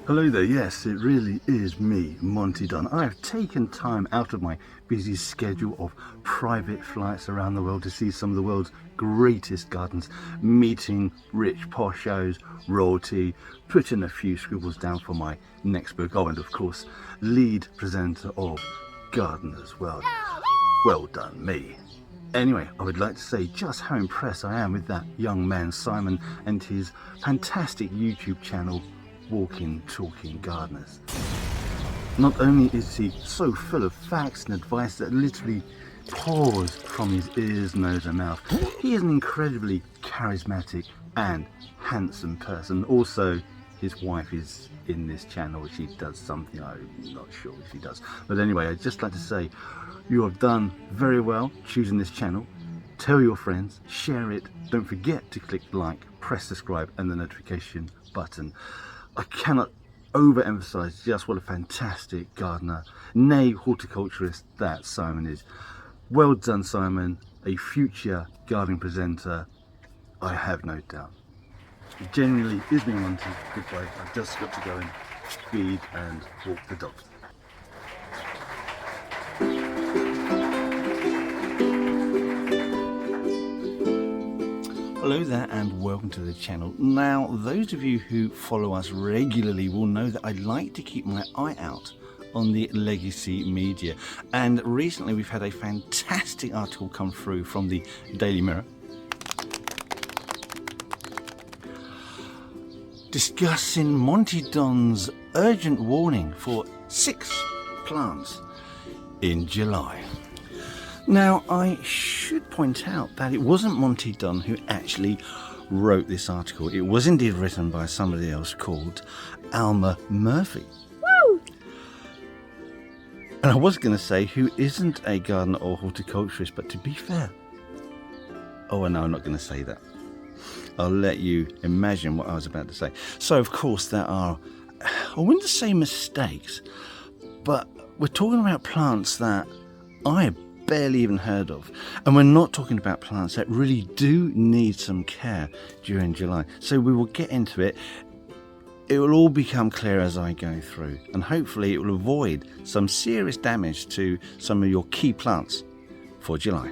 Hello there, yes, it really is me, Monty Don. I have taken time out of my busy schedule of private flights around the world to see some of the world's greatest gardens, meeting rich poshos, royalty, putting a few scribbles down for my next book. Oh, and of course, lead presenter of Gardener's World. Well done, me. Anyway, I would like to say just how impressed I am with that young man, Simon, and his fantastic YouTube channel, Walking Talking Gardeners. Not only is he so full of facts and advice that literally pours from his ears, nose and mouth, he is an incredibly charismatic and handsome person. Also, his wife is in this channel. She does something, I'm not sure what she does. But anyway, I'd just like to say you have done very well choosing this channel. Tell your friends, share it. Don't forget to click like, press subscribe and the notification button. I cannot overemphasize just what a fantastic gardener, nay horticulturist, that Simon is. Well done, Simon, a future gardening presenter, I have no doubt. Genuinely is me, Monty. Goodbye. I've just got to go and feed and walk the dog. Hello there and welcome to the channel. Now, those of you who follow us regularly will know that I like to keep my eye out on the legacy media, and recently we've had a fantastic article come through from the Daily Mirror discussing Monty Don's urgent warning for 6 plants in July. Now, I should point out that it wasn't Monty Don who actually wrote this article. It was indeed written by somebody else called Alma Murphy. Woo! And I was going to say who isn't a gardener or horticulturist, but to be fair, oh no, I'm not going to say that. I'll let you imagine what I was about to say. So, of course, there are, I wouldn't say mistakes, but we're talking about plants that I barely even heard of, and we're not talking about plants that really do need some care during July. So we will get into it. It will all become clear as I go through, and hopefully it will avoid some serious damage to some of your key plants for July.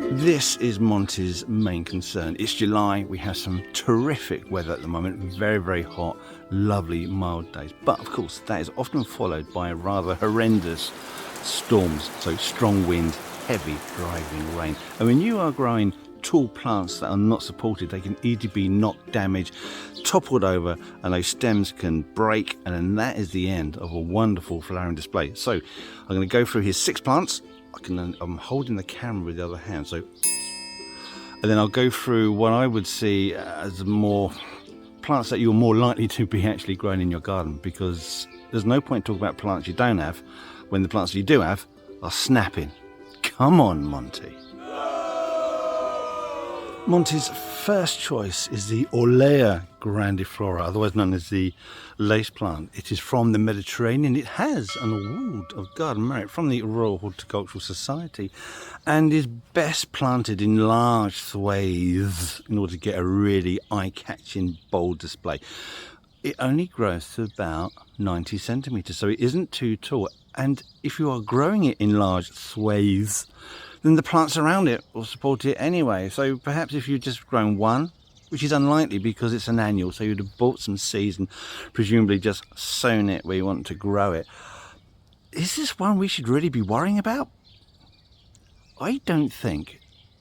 This is Monty's main concern. It's July, we have some terrific weather at the moment, very, very hot, lovely, mild days. But of course, that is often followed by rather horrendous storms, so strong wind, heavy driving rain. And when you are growing tall plants that are not supported, they can easily be knocked, damaged, toppled over, and those stems can break, and then that is the end of a wonderful flowering display. So I'm going to go through his 6 plants. I'm holding the camera with the other hand, so, and then I'll go through what I would see as more plants that you're more likely to be actually growing in your garden, because there's no point talking about plants you don't have when the plants you do have are snapping. Come on, Monty. Monty's first choice is the Grand Flora, otherwise known as the lace plant. It is from the Mediterranean. It has an award of garden merit from the Royal Horticultural Society and is best planted in large swathes in order to get a really eye-catching, bold display. It only grows to about 90 centimetres, so it isn't too tall. And if you are growing it in large swathes, then the plants around it will support it anyway. So perhaps if you've just grown one, which is unlikely because it's an annual, so you'd have bought some seeds and presumably just sown it where you want to grow it. Is this one we should really be worrying about? I don't think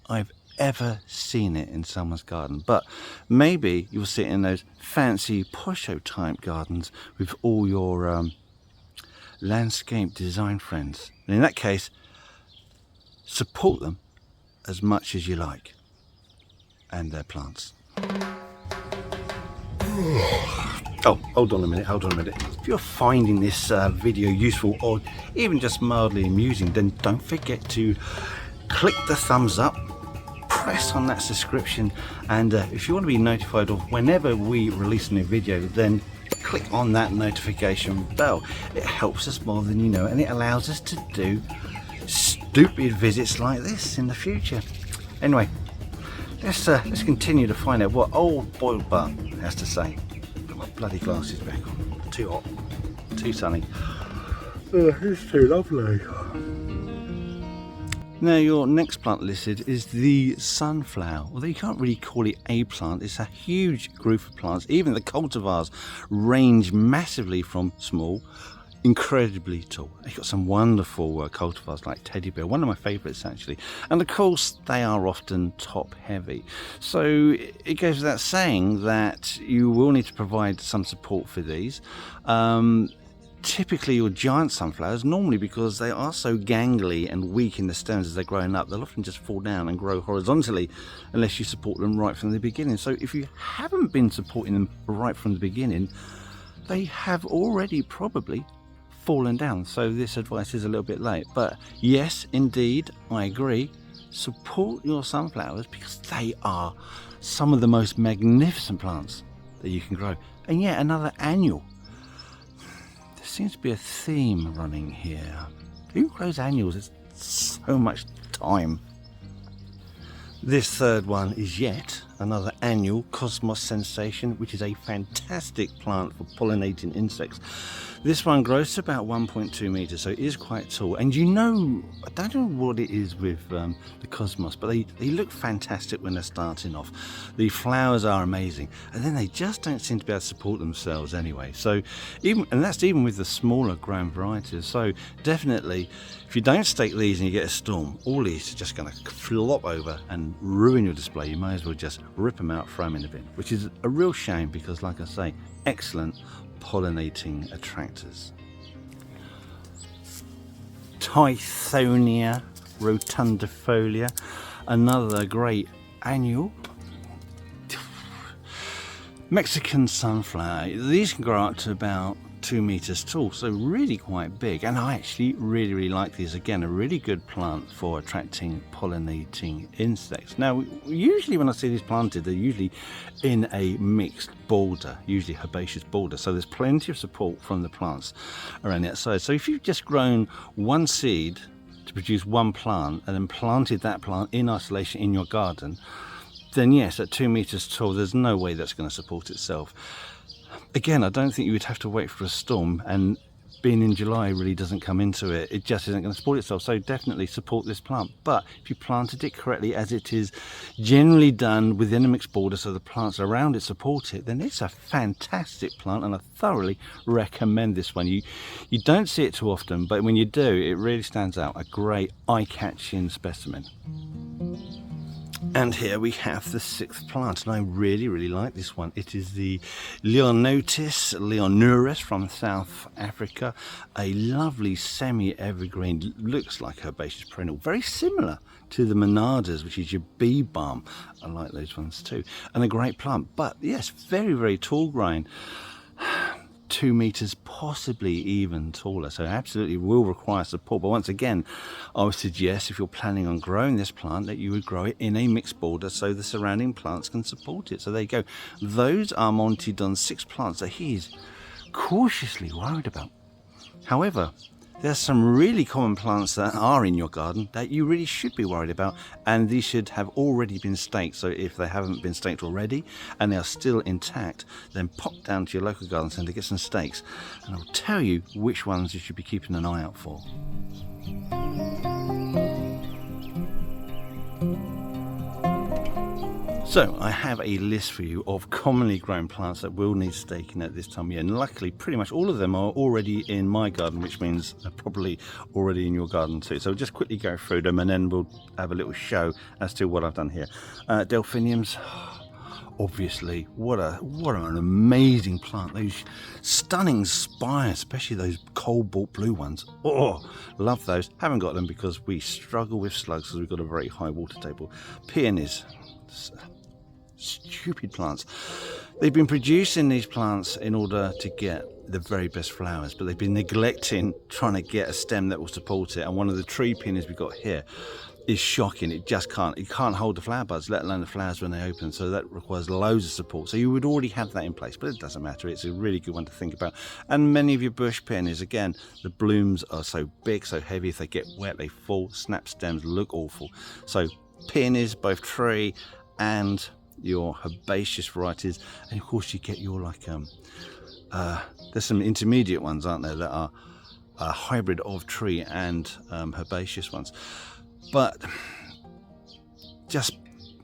I've ever seen it in someone's garden, but maybe you'll see it in those fancy posho type gardens with all your landscape design friends. And in that case, support them as much as you like and their plants. Oh, hold on a minute. If you're finding this video useful or even just mildly amusing, then don't forget to click the thumbs up, press on that subscription, and if you want to be notified of whenever we release a new video, then click on that notification bell. It helps us more than you know, and it allows us to do stupid visits like this in the future. Anyway, let's continue to find out what old boiled butt has to say. Put my bloody glasses back on. Too hot, too sunny. It's too lovely. Now your next plant listed is the sunflower. Although you can't really call it a plant, it's a huge group of plants. Even the cultivars range massively from small, incredibly tall. They've got some wonderful cultivars like teddy bear, one of my favourites actually. And of course they are often top heavy. So it goes without saying that you will need to provide some support for these. Typically your giant sunflowers, normally because they are so gangly and weak in the stems as they're growing up, they'll often just fall down and grow horizontally unless you support them right from the beginning. So if you haven't been supporting them right from the beginning, they have already probably fallen down. So this advice is a little bit late. But yes, indeed, I agree. Support your sunflowers because they are some of the most magnificent plants that you can grow. And yet another annual. Seems to be a theme running here. Who grows annuals? It's so much time. This third one is yet another annual Cosmos sensation, which is a fantastic plant for pollinating insects. This one grows to about 1.2 meters, so it is quite tall. And you know, I don't know what it is with the Cosmos, but they look fantastic when they're starting off. The flowers are amazing, and then they just don't seem to be able to support themselves anyway. So that's even with the smaller grown varieties. So definitely, if you don't stake these and you get a storm, all these are just going to flop over and ruin your display. You might as well just rip them out, throw them in the bin, which is a real shame because, like I say, excellent pollinating attractors. Tyonia rotundapogia, another great annual. Mexican sunflower. These can grow up to about 2 meters tall, so really quite big, and I actually really like these. Again, a really good plant for attracting pollinating insects. Now usually when I see these planted, they're usually in a mixed border, usually herbaceous border, so there's plenty of support from the plants around the outside. So if you've just grown one seed to produce one plant and then planted that plant in isolation in your garden, then yes, at 2 meters tall, there's no way that's going to support itself. Again, I don't think you would have to wait for a storm, and being in July really doesn't come into it. It just isn't going to support itself, so definitely support this plant. But if you planted it correctly, as it is generally done within a mixed border, so the plants around it support it, then it's a fantastic plant, and I thoroughly recommend this one. You don't see it too often, but when you do, it really stands out. A great eye-catching specimen. And here we have the sixth plant, and I really like this one. It is the leonurus from South Africa. A lovely semi-evergreen, looks like herbaceous perennial, very similar to the monadas, which is your bee balm. I like those ones too. And a great plant, but yes, very tall growing. 2 meters, possibly even taller, so absolutely will require support. But once again, I would suggest, if you're planning on growing this plant, that you would grow it in a mixed border so the surrounding plants can support it. So there you go. Those are Monty Don's 6 plants that he's cautiously worried about. However, there's some really common plants that are in your garden that you really should be worried about, and these should have already been staked. So if they haven't been staked already and they are still intact, then pop down to your local garden centre, get some stakes, and I'll tell you which ones you should be keeping an eye out for. So I have a list for you of commonly grown plants that will need staking at this time of year, and luckily pretty much all of them are already in my garden, which means they're probably already in your garden too. So we'll just quickly go through them and then we'll have a little show as to what I've done here. Delphiniums, obviously, what an amazing plant. Those stunning spires, especially those cobalt blue ones. Oh, love those. Haven't got them because we struggle with slugs because we've got a very high water table. Peonies, stupid plants. They've been producing these plants in order to get the very best flowers, but they've been neglecting trying to get a stem that will support it. And one of the tree peonies we've got here, is shocking. It just can't. It can't hold the flower buds, let alone the flowers when they open. So that requires loads of support. So you would already have that in place, but it doesn't matter. It's a really good one to think about. And many of your bush peonies, again, the blooms are so big, so heavy. If they get wet, they fall. Snap stems look awful. So peonies, both tree and your herbaceous varieties, and of course you get your like there's some intermediate ones, aren't there, that are a hybrid of tree and herbaceous ones. But just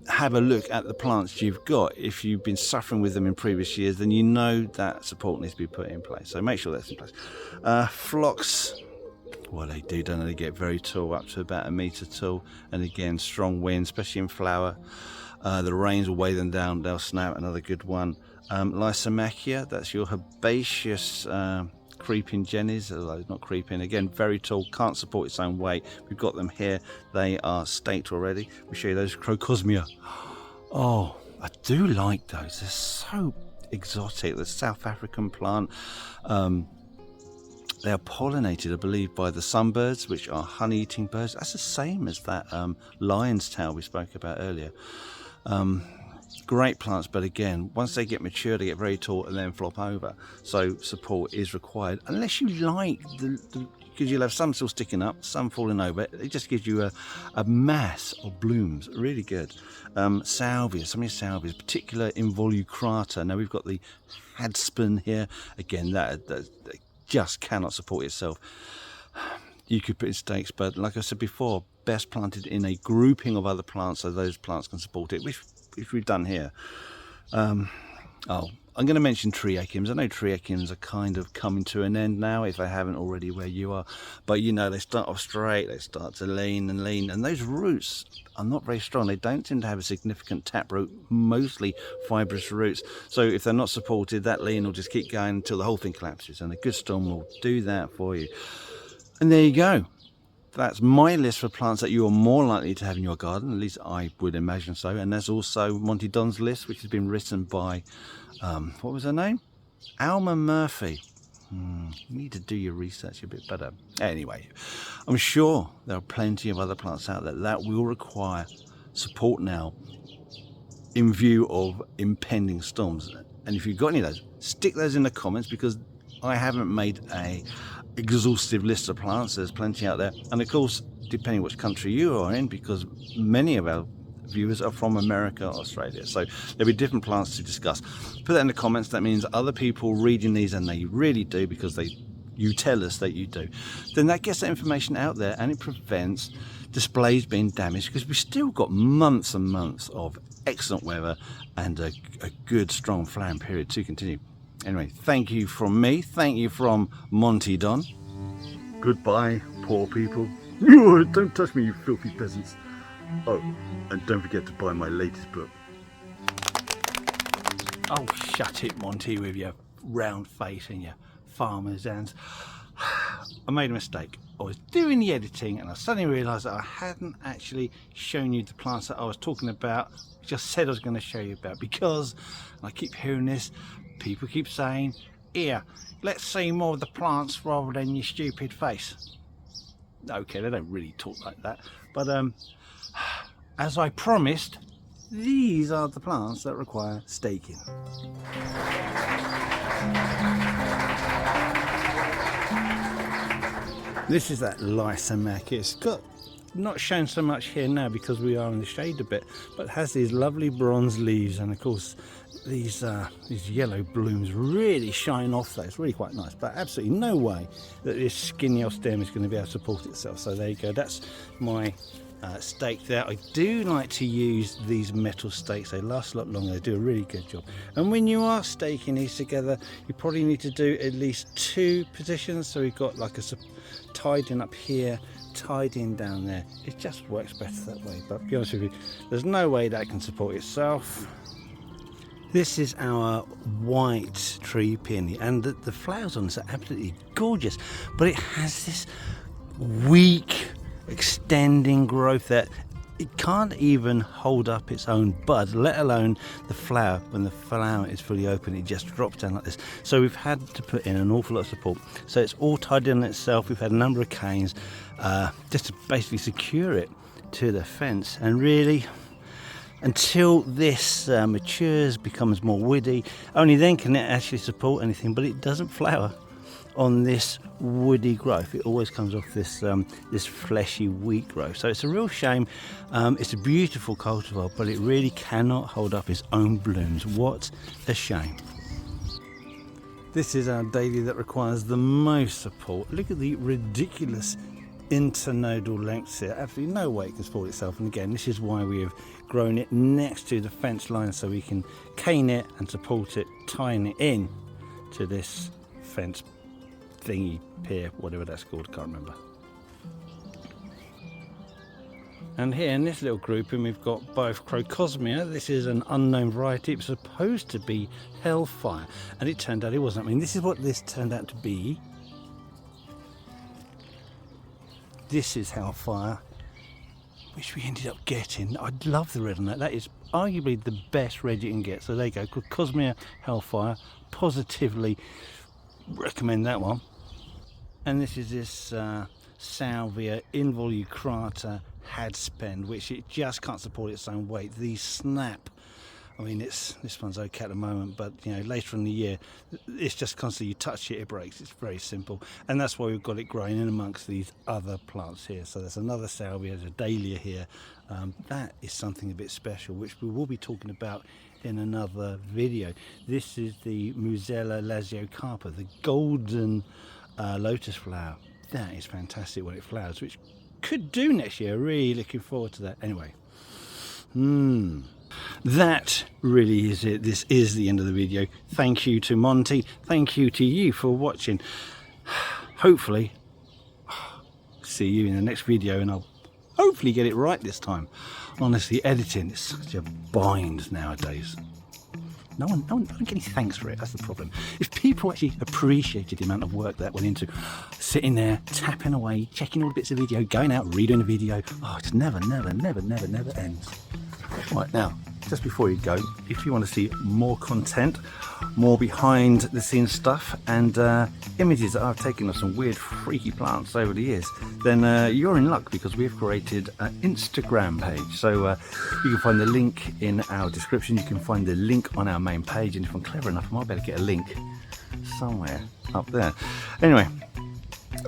have a look at the plants you've got. If you've been suffering with them in previous years, then you know that support needs to be put in place. So make sure that's in place. Phlox, well, they do, don't they? They get very tall, up to about 1 metre tall. And again, strong wind, especially in flower. The rains will weigh them down, they'll snap. Another good one. Lysimachia, that's your herbaceous creeping jennies, although not creeping, again very tall, can't support its own weight. We've got them here, they are staked already. We'll show you those. Crocosmia, oh, I do like those, they're so exotic. The South African plant, they are pollinated, I believe, by the sunbirds, which are honey-eating birds. That's the same as that lion's tail we spoke about earlier. Great plants, but again, once they get mature, they get very tall and then flop over. So support is required, unless you like because you'll have some still sticking up, some falling over. It just gives you a mass of blooms. Really good. Salvia, some of your salvias, particular involucrata. Now we've got the hadspin here. Again, that just cannot support itself. You could put in stakes, but like I said before, best planted in a grouping of other plants so those plants can support it, which we've done here. I'm going to mention tree achenes. I know tree achenes are kind of coming to an end now, if they haven't already where you are, but you know, they start off straight, they start to lean, and those roots are not very strong. They don't tend to have a significant taproot, mostly fibrous roots. So if they're not supported, that lean will just keep going until the whole thing collapses, and a good storm will do that for you. And there you go. That's my list for plants that you are more likely to have in your garden, at least I would imagine so. And there's also Monty Don's list, which has been written by, what was her name? Alma Murphy. You need to do your research a bit better. Anyway, I'm sure there are plenty of other plants out there that will require support now in view of impending storms. And if you've got any of those, stick those in the comments, because I haven't made a exhaustive list of plants. There's plenty out there, and of course, depending which country you are in, because many of our viewers are from America, Australia, so there'll be different plants to discuss. Put that in the comments. That means other people reading these, and they really do, because you tell us that you do, then that gets that information out there, and it prevents displays being damaged, because we've still got months and months of excellent weather and a good strong flowering period to continue. Anyway, thank you from me, thank you from Monty Don. Goodbye, poor people. Don't touch me, you filthy peasants. Oh, and don't forget to buy my latest book. Oh, shut it, Monty, with your round face and your farmer's hands. I made a mistake. I was doing the editing and I suddenly realised that I hadn't actually shown you the plants that I was talking about, which I said I was going to show you about, because, and I keep hearing this, people keep saying, here, let's see more of the plants rather than your stupid face. Okay, they don't really talk like that, but as I promised, these are the plants that require staking. This is that Lysimachia. It's got not shown so much here now because we are in the shade a bit, but it has these lovely bronze leaves, and of course these yellow blooms really shine off there. It's really quite nice, but absolutely no way that this skinny old stem is going to be able to support itself. So there you go, that's my stake there. I do like to use these metal stakes, they last a lot longer, they do a really good job. And when you are staking these together, you probably need to do at least 2 positions. So we've got like a tied in up here, tied in down there. It just works better that way, but to be honest with you, there's no way that can support itself. This is our white tree peony, and the flowers on this are absolutely gorgeous, but it has this weak extending growth that it can't even hold up its own bud, let alone the flower. When the flower is fully open, it just drops down like this. So we've had to put in an awful lot of support. So it's all tied in itself. We've had a number of canes just to basically secure it. to the fence, and really until this matures, becomes more woody, only then can it actually support anything. But it doesn't flower on this woody growth. It always comes off this this fleshy wheat growth. So it's a real shame. It's a beautiful cultivar, but it really cannot hold up its own blooms. What a shame. This is our dahlia that requires the most support. Look at the ridiculous internodal lengths here. Absolutely no way it can support itself. And again, this is why we have grown it next to the fence line, so we can cane it and support it, tying it in to this fence thingy, pier, whatever that's called, can't remember. And here in this little grouping we've got both Crocosmia. This is an unknown variety. It's supposed to be Hellfire, and it turned out it wasn't. I mean, this is what this turned out to be. This is Hellfire, which we ended up getting. I love the red on that. That is arguably the best red you can get. So there you go, Crocosmia Hellfire. Positively recommend that one. And this is this Salvia Involucrata hadspend, which it just can't support its own weight. These snap. I mean, this one's okay at the moment, but you know, later in the year, it's just constantly you touch it, it breaks. It's very simple, and that's why we've got it growing in amongst these other plants here. So there's another salvia, there's a dahlia here. That is something a bit special, which we will be talking about in another video. This is the Musella lasiocarpa, the golden lotus flower. That is fantastic when it flowers, which could do next year. Really looking forward to that. Anyway, that really is it. This is the end of the video. Thank you to Monty. Thank you to you for watching. Hopefully, see you in the next video, and I'll hopefully get it right this time. Honestly, editing is such a bind nowadays. No one get any thanks for it. That's the problem. If people actually appreciated the amount of work that went into sitting there, tapping away, checking all the bits of video, going out, redoing the video, oh, it just never ends. Right, now, just before you go, if you want to see more content, more behind the scenes stuff, and images that I've taken of some weird freaky plants over the years, then you're in luck, because we've created an Instagram page. So you can find the link in our description, you can find the link on our main page, and if I'm clever enough I might be able to get a link somewhere up there. Anyway,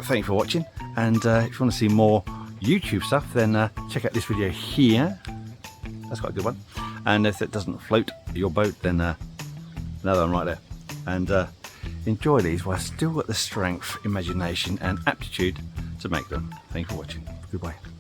thank you for watching, and if you want to see more YouTube stuff, then check out this video here. That's quite a good one. And if it doesn't float your boat, then another one right there. And enjoy these while I've still got the strength, imagination and aptitude to make them. Thank you for watching. Goodbye.